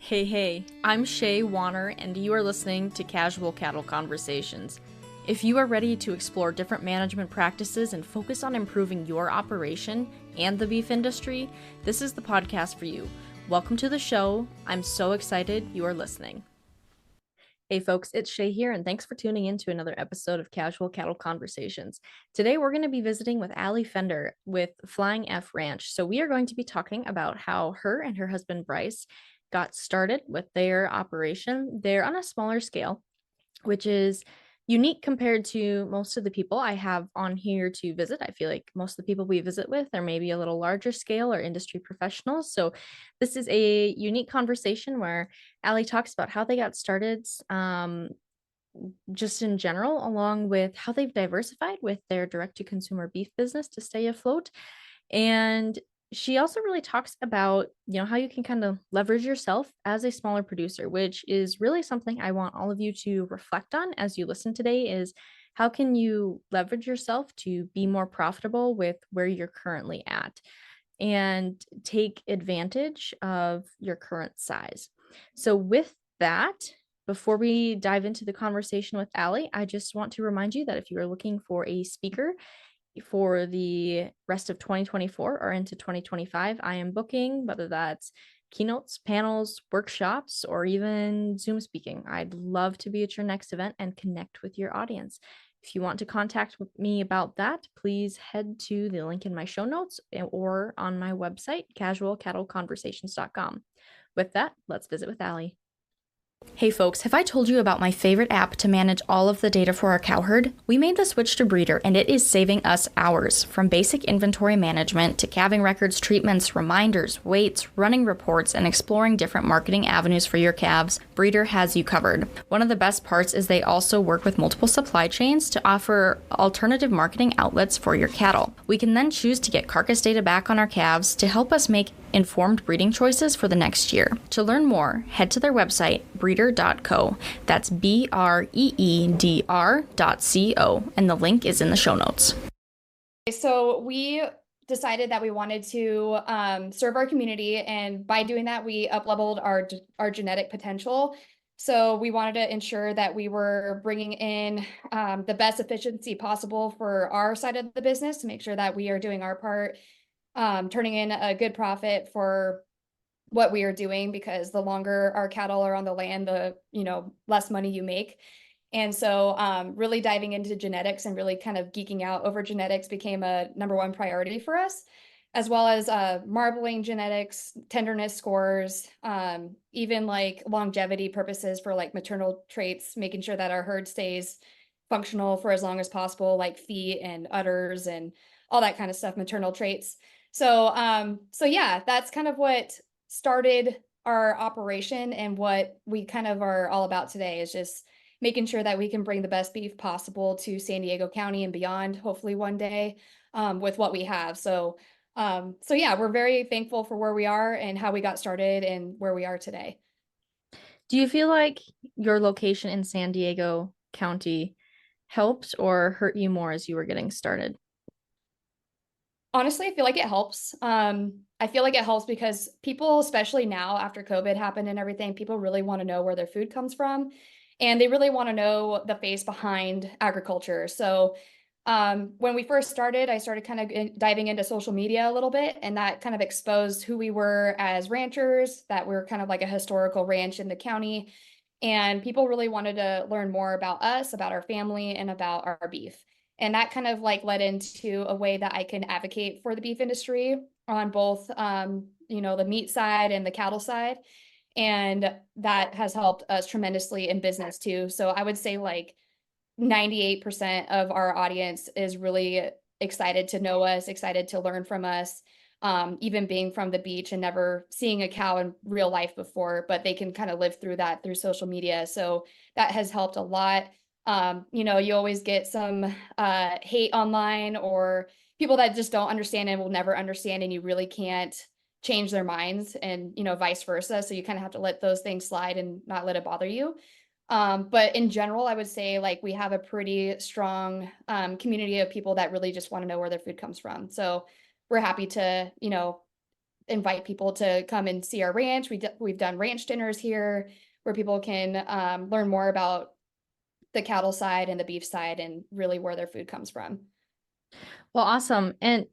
Hey, I'm Shay Warner, and you are listening to Casual Cattle Conversations. If you are ready to explore different management practices and focus on improving your operation and the beef industry, this is the podcast for you. Welcome to the show. I'm so excited you are listening. Hey folks, it's Shay here, and thanks for tuning in to another episode of Casual Cattle Conversations. Today we're going to be visiting with Alli Fender with Flying F Ranch. So we are going to be talking about how her and her husband Bryce got started with their operation. They're on a smaller scale, which is unique compared to most of the people I have on here to visit. I feel like most of the people we visit with are maybe a little larger scale or industry professionals. So this is a unique conversation where Alli talks about how they got started, just in general, along with how they've diversified with their direct to consumer beef business to stay afloat. And she also really talks about, how you can kind of leverage yourself as a smaller producer, which is really something I want all of you to reflect on as you listen today is how can you leverage yourself to be more profitable with where you're currently at and take advantage of your current size. So with that, before we dive into the conversation with Alli, I just want to remind you that if you are looking for a speaker for the rest of 2024 or into 2025, I am booking, whether that's keynotes, panels, workshops, or even Zoom speaking. I'd love to be at your next event and connect with your audience. If you want to contact me about that, please head to the link in my show notes or on my website, casualcattleconversations.com. With that, let's visit with Alli. Hey folks, have I told you about my favorite app to manage all of the data for our cow herd? We made the switch to Breeder and it is saving us hours. From basic inventory management to calving records, treatments, reminders, weights, running reports, and exploring different marketing avenues for your calves, Breeder has you covered. One of the best parts is they also work with multiple supply chains to offer alternative marketing outlets for your cattle. We can then choose to get carcass data back on our calves to help us make informed breeding choices for the next year. To learn more, head to their website, breeder.co. That's BREEDR.co, and the link is in the show notes. So we decided that we wanted to serve our community, and by doing that, we up-leveled our genetic potential. So we wanted to ensure that we were bringing in the best efficiency possible for our side of the business to make sure that we are doing our part, turning in a good profit for what we are doing, because the longer our cattle are on the land, the less money you make. And so really diving into genetics and really kind of geeking out over genetics became a #1 priority for us, as well as marbling genetics, tenderness scores, even like longevity purposes for like maternal traits, making sure that our herd stays functional for as long as possible, like feet and udders and all that kind of stuff, maternal traits. So yeah, that's kind of what started our operation, and what we kind of are all about today is just making sure that we can bring the best beef possible to San Diego County and beyond, hopefully one day, with what we have. So yeah, we're very thankful for where we are and how we got started and where we are today. Do you feel like your location in San Diego County helped or hurt you more as you were getting started? Honestly, I feel like it helps. I feel like it helps because people, especially now after COVID happened and everything, people really want to know where their food comes from, and they really want to know the face behind agriculture. So when we first started, I started kind of diving into social media a little bit, and that kind of exposed who we were as ranchers, that we're kind of like a historical ranch in the county. And people really wanted to learn more about us, about our family, and about our beef. And that kind of like led into a way that I can advocate for the beef industry on both, the meat side and the cattle side. And that has helped us tremendously in business too. So I would say like 98% of our audience is really excited to know us, excited to learn from us, even being from the beach and never seeing a cow in real life before, but they can kind of live through that through social media. So that has helped a lot. You always get some hate online, or people that just don't understand and will never understand, and you really can't change their minds, and vice versa. So you kind of have to let those things slide and not let it bother you. But in general, I would say like we have a pretty strong community of people that really just want to know where their food comes from. So we're happy to, invite people to come and see our ranch. We've done ranch dinners here where people can learn more about the cattle side and the beef side and really where their food comes from. Well, awesome. And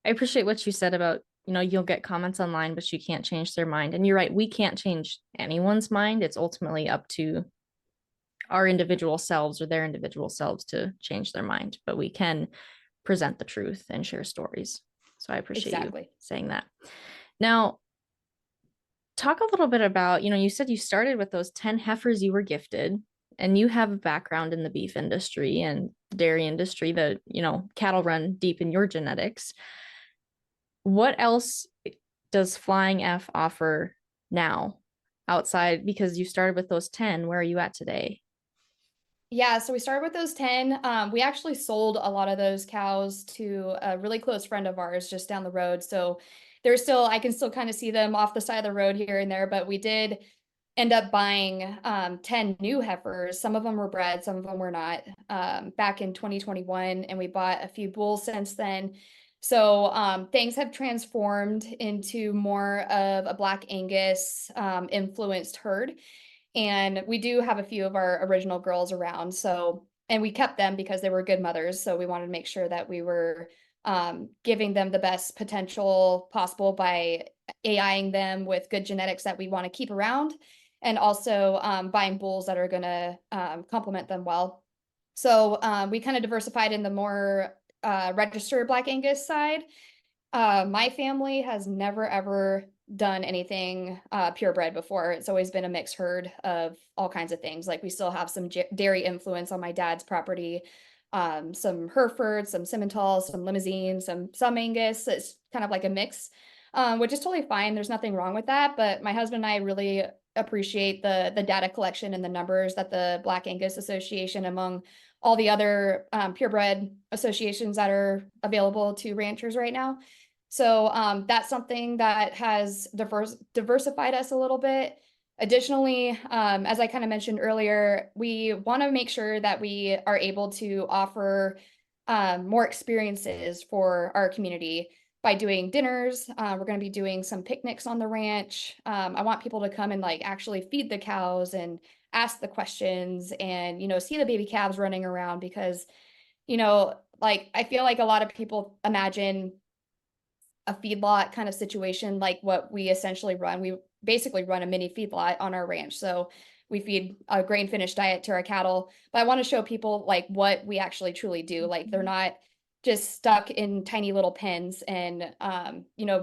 I appreciate what you said about, you'll get comments online, but you can't change their mind. And you're right, we can't change anyone's mind. It's ultimately up to our individual selves or their individual selves to change their mind, but we can present the truth and share stories. So I appreciate you Exactly. saying that. Now, talk a little bit about, you said you started with those 10 heifers you were gifted, and you have a background in the beef industry and dairy industry that, cattle run deep in your genetics. What else does Flying F offer now outside? Because you started with those 10, where are you at today? Yeah, so we started with those 10. We actually sold a lot of those cows to a really close friend of ours just down the road. So I can still kind of see them off the side of the road here and there, but we did end up buying 10 new heifers. Some of them were bred, some of them were not, back in 2021. And we bought a few bulls since then. So things have transformed into more of a Black Angus influenced herd. And we do have a few of our original girls around. So, and we kept them because they were good mothers. So we wanted to make sure that we were giving them the best potential possible by AIing them with good genetics that we want to keep around, and also buying bulls that are going to complement them well. So we kind of diversified in the more registered Black Angus side. My family has never ever done anything purebred before. It's always been a mixed herd of all kinds of things. Like we still have some dairy influence on my dad's property, some Herefords, some Simmentals, some Limousines, some Angus. It's kind of like a mix, which is totally fine. There's nothing wrong with that. But my husband and I really appreciate the data collection and the numbers that the Black Angus Association, among all the other purebred associations that are available to ranchers right now. So that's something that has diversified us a little bit. Additionally, as I kind of mentioned earlier, we want to make sure that we are able to offer more experiences for our community by doing dinners. We're going to be doing some picnics on the ranch. I want people to come and like actually feed the cows and ask the questions and, see the baby calves running around because, like I feel like a lot of people imagine a feedlot kind of situation like what we essentially run. We basically run a mini feedlot on our ranch. So we feed a grain finished diet to our cattle. But I want to show people like what we actually truly do. Like they're not just stuck in tiny little pens and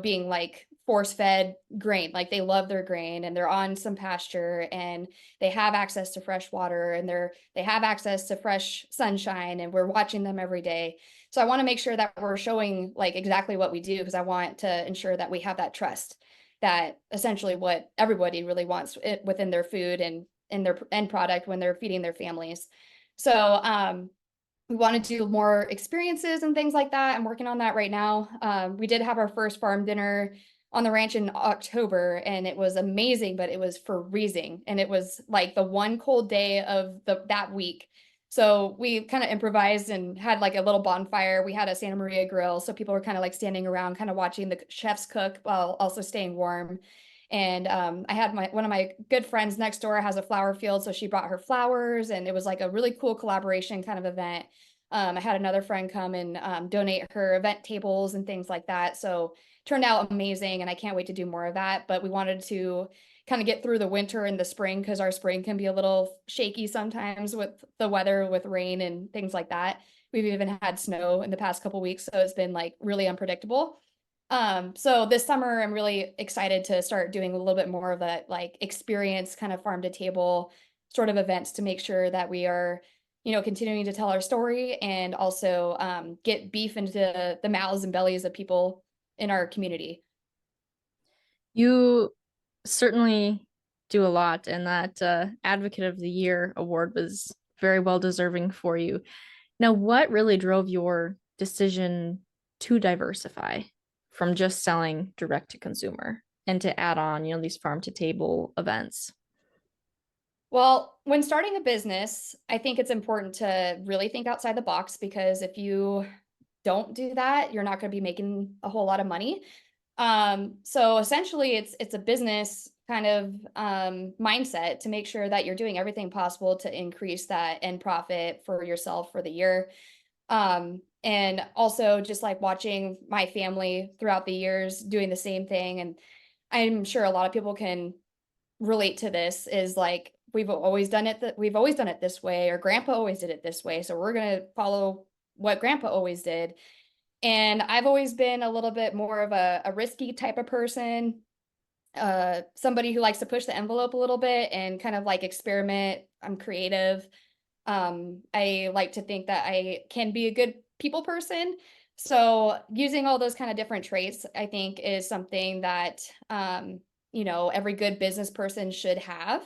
being like force fed grain. Like they love their grain and they're on some pasture and they have access to fresh water and they have access to fresh sunshine and we're watching them every day. So I want to make sure that we're showing like exactly what we do because I want to ensure that we have that trust that essentially what everybody really wants within their food and in their end product when they're feeding their families. So we want to do more experiences and things like that. I'm working on that right now. We did have our first farm dinner on the ranch in October and it was amazing, but it was freezing. And it was like the one cold day of that week. So we kind of improvised and had like a little bonfire. We had a Santa Maria grill. So people were kind of like standing around, kind of watching the chefs cook while also staying warm. And I had one of my good friends next door has a flower field. So she brought her flowers and it was like a really cool collaboration kind of event. I had another friend come and donate her event tables and things like that. So turned out amazing. And I can't wait to do more of that. But we wanted to kind of get through the winter and the spring because our spring can be a little shaky sometimes with the weather, with rain and things like that. We've even had snow in the past couple weeks, so it's been like really unpredictable. So this summer I'm really excited to start doing a little bit more of that like experience kind of farm to table sort of events to make sure that we are, continuing to tell our story and also get beef into the mouths and bellies of people in our community. You certainly do a lot, and that Advocate of the Year award was very well deserving for you. Now, what really drove your decision to diversify from just selling direct to consumer and to add on, these farm to table events? Well, when starting a business, I think it's important to really think outside the box because if you don't do that, you're not going to be making a whole lot of money. So essentially it's a business kind of mindset to make sure that you're doing everything possible to increase that end profit for yourself for the year. And also just like watching my family throughout the years doing the same thing. And I'm sure a lot of people can relate to this is like we've always done it this way, or grandpa always did it this way. So we're gonna follow what grandpa always did. And I've always been a little bit more of a risky type of person, somebody who likes to push the envelope a little bit and kind of like experiment. I'm creative. I like to think that I can be a good people person. So using all those kind of different traits, I think is something that, every good business person should have.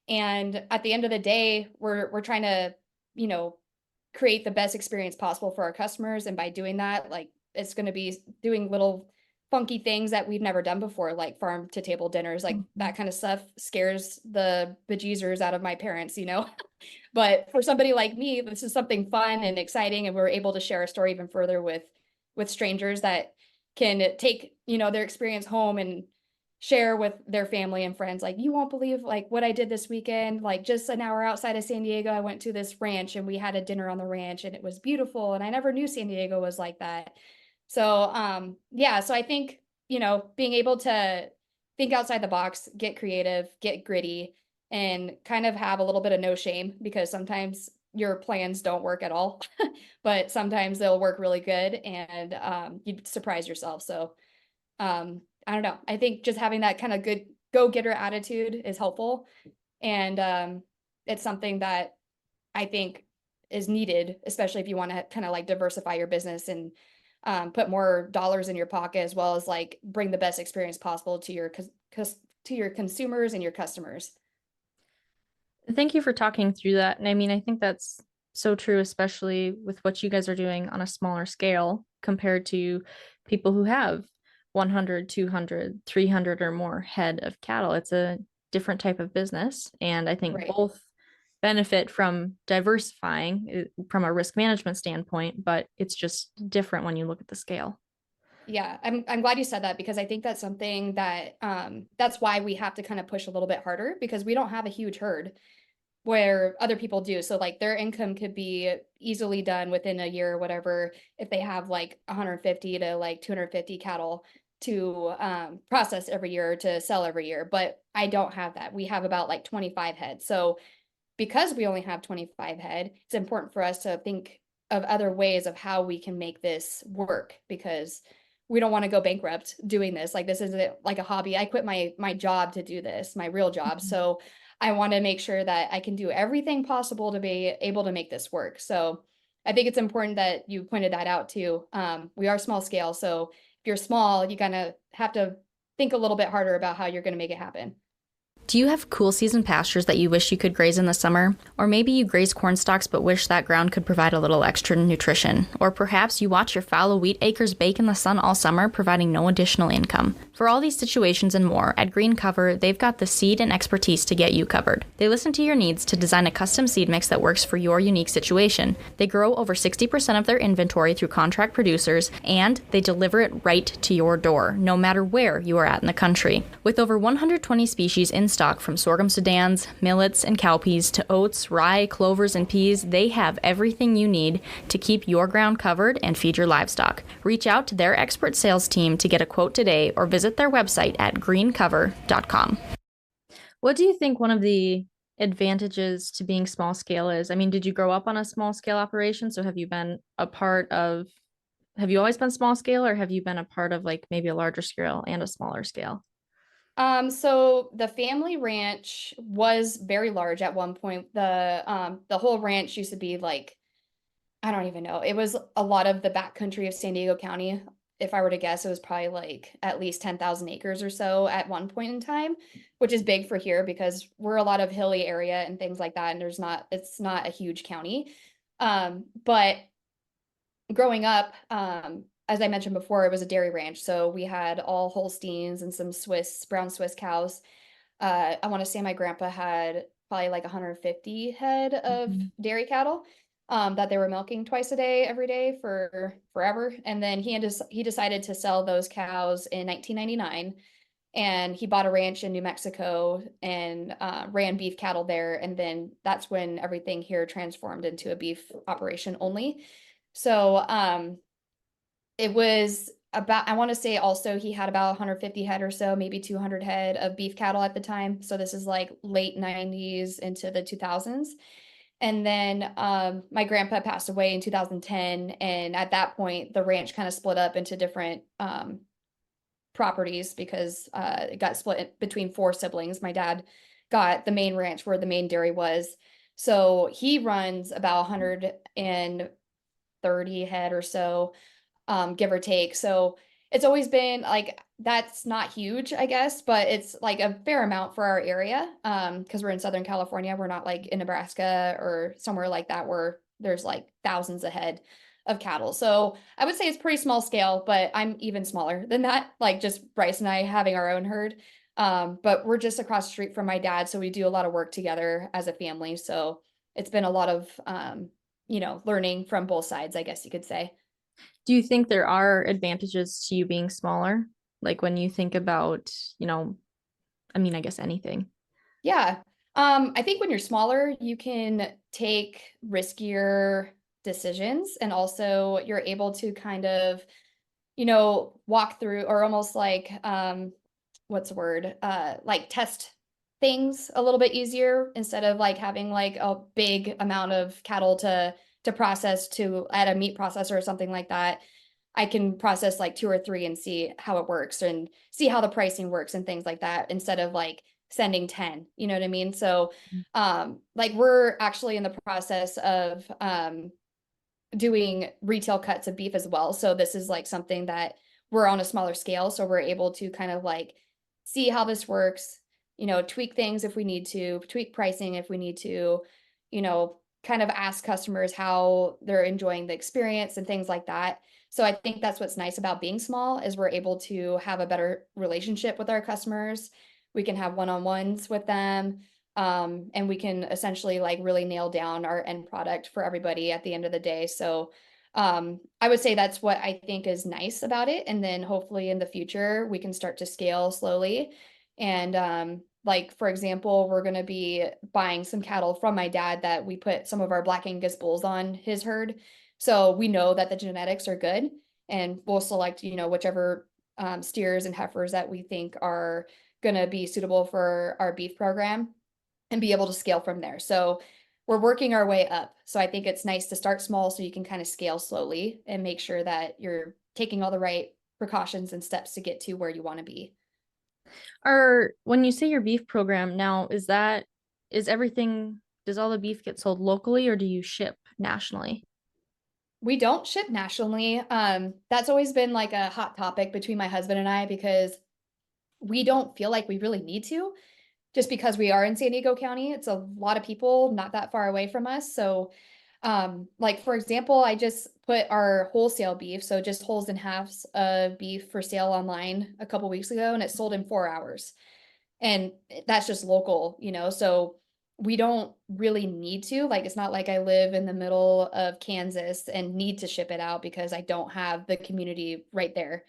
And at the end of the day, we're trying to, you know, create the best experience possible for our customers. And by doing that, like it's going to be doing little funky things that we've never done before, like farm to table dinners, like Mhm. that kind of stuff scares the bejeezers out of my parents. But for somebody like me, this is something fun and exciting, and we're able to share a story even further with strangers that can take, their experience home and share with their family and friends. Like, you won't believe like what I did this weekend. Like just an hour outside of San Diego, I went to this ranch and we had a dinner on the ranch and it was beautiful. And I never knew San Diego was like that. So yeah, so I think, being able to think outside the box, get creative, get gritty, and kind of have a little bit of no shame, because sometimes your plans don't work at all, but sometimes they'll work really good, and you'd surprise yourself. So I don't know. I think just having that kind of good go-getter attitude is helpful. And it's something that I think is needed, especially if you want to kind of like diversify your business and put more dollars in your pocket, as well as like bring the best experience possible to your consumers and your customers. Thank you for talking through that. And I mean, I think that's so true, especially with what you guys are doing on a smaller scale compared to people who have 100, 200, 300 or more head of cattle. It's a different type of business. And I think Right. both benefit from diversifying from a risk management standpoint, but it's just different when you look at the scale. Yeah, I'm glad you said that, because I think that's something that that's why we have to kind of push a little bit harder, because we don't have a huge herd where other people do. So like their income could be easily done within a year or whatever if they have like 150 to like 250 cattle to process every year, to sell every year. But I don't have that. We have about like 25 head. So because we only have 25 head, it's important for us to think of other ways of how we can make this work, because we don't want to go bankrupt doing this. Like this isn't like a hobby. I quit my job to do this, my real job. Mhm. So I want to make sure that I can do everything possible to be able to make this work. So I think it's important that you pointed that out too. We are small scale. So if you're small, you kind of have to think a little bit harder about how you're going to make it happen. Do you have cool season pastures that you wish you could graze in the summer? Or maybe you graze corn stalks but wish that ground could provide a little extra nutrition? Or perhaps you watch your fallow wheat acres bake in the sun all summer, providing no additional income? For all these situations and more, at Greencover, they've got the seed and expertise to get you covered. They listen to your needs to design a custom seed mix that works for your unique situation. They grow over 60% of their inventory through contract producers, and they deliver it right to your door, no matter where you are at in the country. With over 120 species in stock, from sorghum sedans, millets, and cowpeas to oats, rye, clovers, and peas, they have everything you need to keep your ground covered and feed your livestock. Reach out to their expert sales team to get a quote today, or visit their website at greencover.com. What do you think one of the advantages to being small scale is? I mean, did you grow up on a small scale operation? So have you always been small scale, or have you been a part of like maybe a larger scale and a smaller scale? So the family ranch was very large at one point. The whole ranch used to be like, I don't even know. It was a lot of the backcountry of San Diego County. If I were to guess, it was probably like at least 10,000 acres or so at one point in time, which is big for here because we're a lot of hilly area and things like that, and it's not a huge county. But growing up, as I mentioned before, it was a dairy ranch. So we had all Holsteins and some brown Swiss cows. I want to say my grandpa had probably like 150 head of Mhm. dairy cattle. that they were milking twice a day, every day for forever. And then he decided to sell those cows in 1999. And he bought a ranch in New Mexico and ran beef cattle there. And then that's when everything here transformed into a beef operation only. So it was about, I want to say also he had about 150 head or so, maybe 200 head of beef cattle at the time. So this is like late 90s into the 2000s. And then my grandpa passed away in 2010. And at that point, the ranch kind of split up into different properties because it got split between four siblings. My dad got the main ranch where the main dairy was. So he runs about 130 head or so, give or take. So it's always been like, that's not huge, I guess, but it's like a fair amount for our area. Because we're in Southern California. We're not like in Nebraska or somewhere like that where there's like thousands of head of cattle. So I would say it's pretty small scale, but I'm even smaller than that, like just Bryce and I having our own herd. But we're just across the street from my dad, so we do a lot of work together as a family. So it's been a lot of learning from both sides, I guess you could say. Do you think there are advantages to you being smaller? Like when you think about, I mean, I guess anything. Yeah. I think when you're smaller, you can take riskier decisions, and also you're able to kind of, walk through, or almost like what's the word? Like test things a little bit easier instead of like having like a big amount of cattle to process to at a meat processor or something like that. I can process like two or three and see how it works and see how the pricing works and things like that instead of like sending 10, you know what I mean? So like we're actually in the process of doing retail cuts of beef as well. So this is like something that we're on a smaller scale. So we're able to kind of like see how this works, tweak things if we need to, tweak pricing if we need to, kind of ask customers how they're enjoying the experience and things like that. So I think that's what's nice about being small is we're able to have a better relationship with our customers. We can have one-on-ones with them. And we can essentially like really nail down our end product for everybody at the end of the day. So I would say that's what I think is nice about it. And then hopefully in the future, we can start to scale slowly. And like, for example, we're going to be buying some cattle from my dad that we put some of our Black Angus bulls on his herd. So we know that the genetics are good, and we'll select, whichever steers and heifers that we think are going to be suitable for our beef program and be able to scale from there. So we're working our way up. So I think it's nice to start small so you can kind of scale slowly and make sure that you're taking all the right precautions and steps to get to where you want to be. Or when you say your beef program now, does all the beef get sold locally or do you ship nationally? We don't ship nationally. That's always been like a hot topic between my husband and I because we don't feel like we really need to, just because we are in San Diego County. It's a lot of people not that far away from us. So like for example, I just put our wholesale beef, so just wholes and halves of beef for sale online a couple weeks ago, and it sold in 4 hours. And that's just local, so we don't really need to, like, it's not like I live in the middle of Kansas and need to ship it out because I don't have the community right there.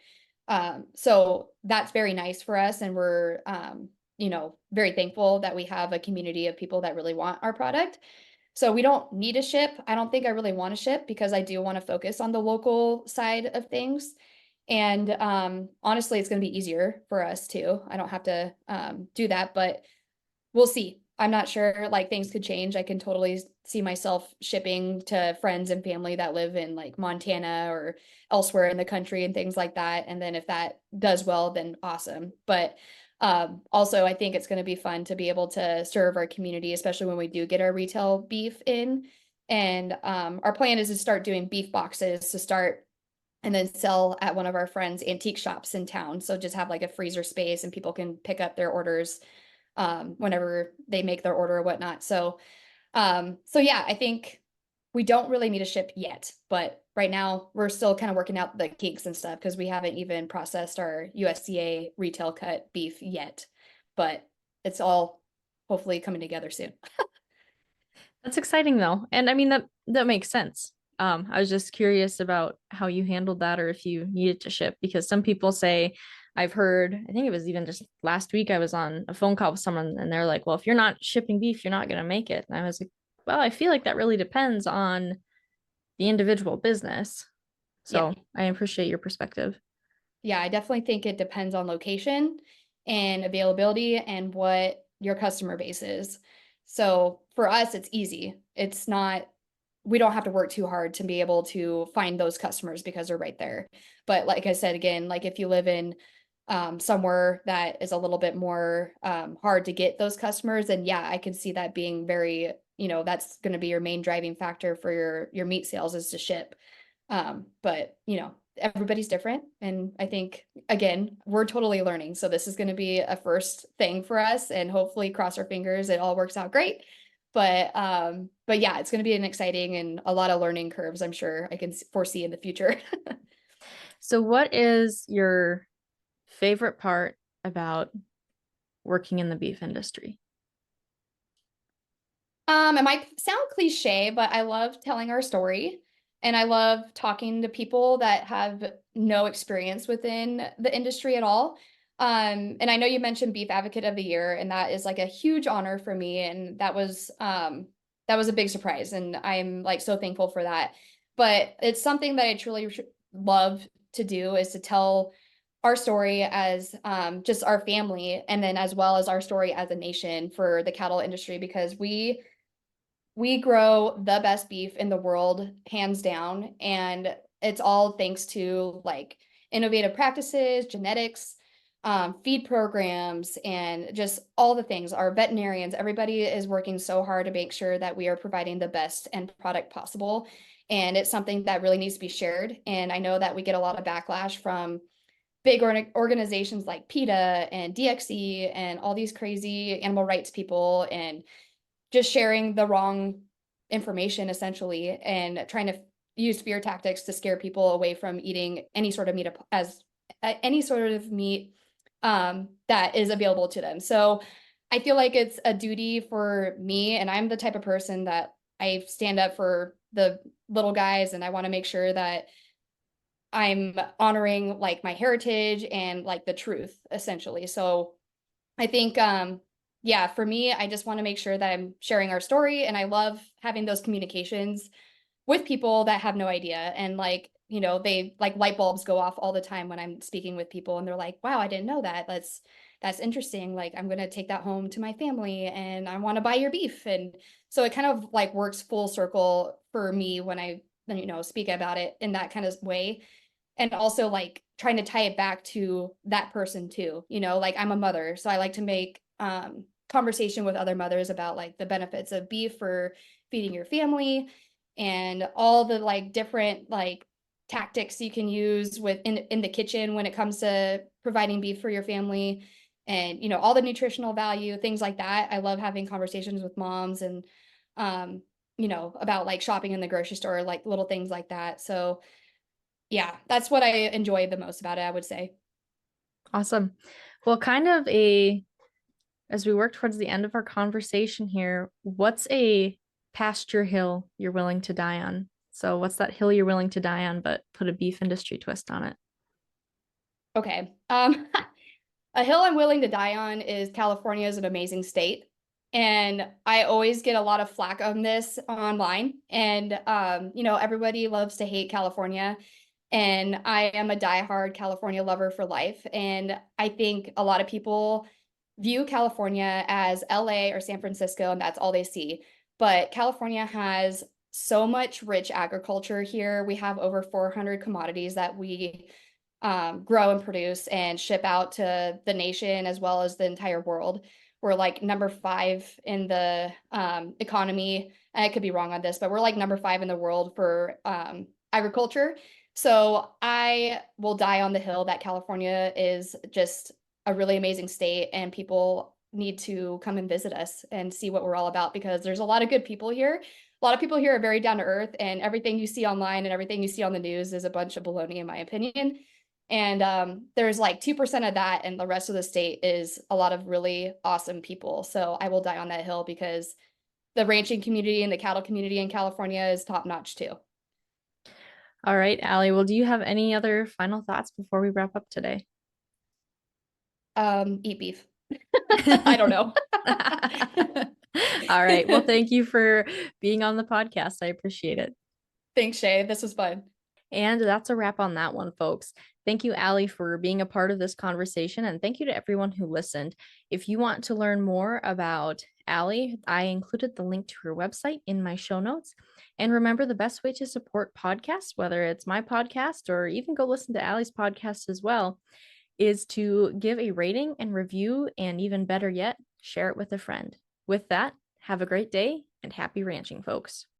So that's very nice for us, and we're very thankful that we have a community of people that really want our product. So we don't need to ship. I don't think I really want to ship because I do want to focus on the local side of things. And honestly, it's going to be easier for us too. I don't have to do that, but we'll see. I'm not sure, like things could change. I can totally see myself shipping to friends and family that live in like Montana or elsewhere in the country and things like that. And then if that does well, then awesome. But also, I think it's going to be fun to be able to serve our community, especially when we do get our retail beef in. And our plan is to start doing beef boxes to start and then sell at one of our friends' antique shops in town. So just have like a freezer space and people can pick up their orders whenever they make their order or whatnot. So yeah, I think we don't really need to ship yet, but right now we're still kind of working out the kinks and stuff because we haven't even processed our USDA retail cut beef yet, but it's all hopefully coming together soon. That's exciting though. And I mean that makes sense. I was just curious about how you handled that or if you needed to ship because some people say I've heard, I think it was even just last week I was on a phone call with someone and they're like, "Well, if you're not shipping beef, you're not going to make it." And I was like, "Well, I feel like that really depends on the individual business." Yeah. So, I appreciate your perspective. Yeah, I definitely think it depends on location and availability and what your customer base is. So for us, it's easy. It's not, we don't have to work too hard to be able to find those customers because they're right there. But like I said, again, like if you live in somewhere that is a little bit more hard to get those customers, then yeah, I can see that being very, that's going to be your main driving factor for your meat sales is to ship. But everybody's different. And I think, again, we're totally learning. So this is going to be a first thing for us and hopefully cross our fingers, it all works out great. But yeah, it's going to be an exciting and a lot of learning curves, I'm sure I can foresee in the future. So, what is your favorite part about working in the beef industry? It might sound cliche, but I love telling our story and I love talking to people that have no experience within the industry at all. And I know you mentioned Beef Advocate of the Year, and that is like a huge honor for me. And that was a big surprise. And I'm like so thankful for that. But it's something that I truly love to do is to tell our story as just our family, and then as well as our story as a nation for the cattle industry, because we grow the best beef in the world, hands down. And it's all thanks to like innovative practices, genetics, feed programs, and just all the things. Our veterinarians, everybody is working so hard to make sure that we are providing the best end product possible. And it's something that really needs to be shared. And I know that we get a lot of backlash from big organizations like PETA and DXE and all these crazy animal rights people, and just sharing the wrong information essentially and trying to use fear tactics to scare people away from eating any sort of meat as any sort of meat that is available to them. So I feel like it's a duty for me, and I'm the type of person that I stand up for the little guys, and I want to make sure that I'm honoring like my heritage and like the truth essentially. So I think yeah, for me, I just want to make sure that I'm sharing our story, and I love having those communications with people that have no idea. And like, they like light bulbs go off all the time when I'm speaking with people and they're like, "Wow, I didn't know that. That's interesting. Like I'm going to take that home to my family and I want to buy your beef." And so it kind of like works full circle for me when I speak about it in that kind of way, and also like trying to tie it back to that person too. Like I'm a mother, so I like to make conversation with other mothers about like the benefits of beef for feeding your family and all the like different like tactics you can use in the kitchen when it comes to providing beef for your family, and all the nutritional value, things like that. I love having conversations with moms and about like shopping in the grocery store, like little things like that. So yeah, that's what I enjoy the most about it, I would say. Awesome. Well, as we work towards the end of our conversation here, what's a pasture hill you're willing to die on? So, what's that hill you're willing to die on, but put a beef industry twist on it? Okay. A hill I'm willing to die on is California is an amazing state. And I always get a lot of flack on this online. And everybody loves to hate California. And I am a diehard California lover for life. And I think a lot of people view California as LA or San Francisco, and that's all they see. But California has so much rich agriculture here. We have over 400 commodities that we grow and produce and ship out to the nation as well as the entire world. We're like number 5 in the economy. I could be wrong on this, but we're like number 5 in the world for agriculture. So I will die on the hill that California is just a really amazing state, and people need to come and visit us and see what we're all about, because there's a lot of good people here. A lot of people here are very down to earth, and everything you see online and everything you see on the news is a bunch of baloney, in my opinion. And there's like 2% of that, and the rest of the state is a lot of really awesome people. So I will die on that hill because the ranching community and the cattle community in California is top notch too. All right, Alli. Well, do you have any other final thoughts before we wrap up today? Eat beef. I don't know. All right. Well, thank you for being on the podcast. I appreciate it. Thanks, Shay. This was fun. And that's a wrap on that one, folks. Thank you, Alli, for being a part of this conversation. And thank you to everyone who listened. If you want to learn more about Alli, I included the link to her website in my show notes. And remember, the best way to support podcasts, whether it's my podcast or even go listen to Alli's podcast as well, is to give a rating and review, and even better yet, share it with a friend. With that, have a great day and happy ranching, folks.